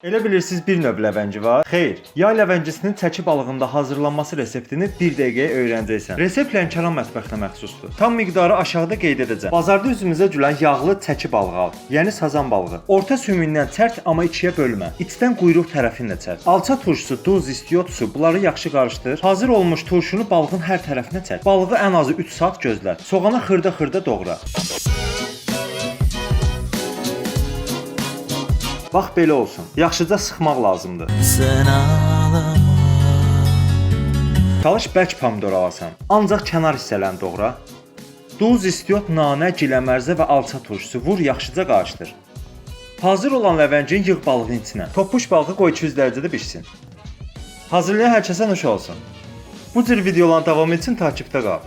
Elə bilirsiniz bir növ ləvəngi var? Xeyr, yay ləvəngisinin çəki balığında hazırlanması reseptini 1 dəqiqəyə öyrənəcəksən. Resept Lənkəran mətbəxinə məxsusdur. Tam miqdarı aşağıda qeyd edəcəm. Bazarda üzümüzə gülən yağlı çəki balığı al, yəni sazan balığı. Orta sümüyündən çərt, amma ikiyə bölmə. İçdən quyruq tərəfinlə çək. Alça turşusu, duz, istiot su, bunları yaxşı qarışdır. Hazır olmuş turşunu balığın hər tərəfinə çək. Balığı ən azı 3 saat gözlə. Soğanı xırda-xırda doğra. Bax belə olsun. Yaxşıca sıxmaq lazımdır. Çalış bərk pomidor alasan. Ancaq kənar hissələrini doğra. Duz, istiot, nanə, giləmərzə və alça turşusu vur, yaxşıca qarışdır. Hazır olan ləvəngini yığ balığın içinə. Topuş balığı qoy 200 dərəcədə bişsin. Hazırlayan hər kəsə nuş olsun. Bu cür videoların davamı üçün takipdə qal.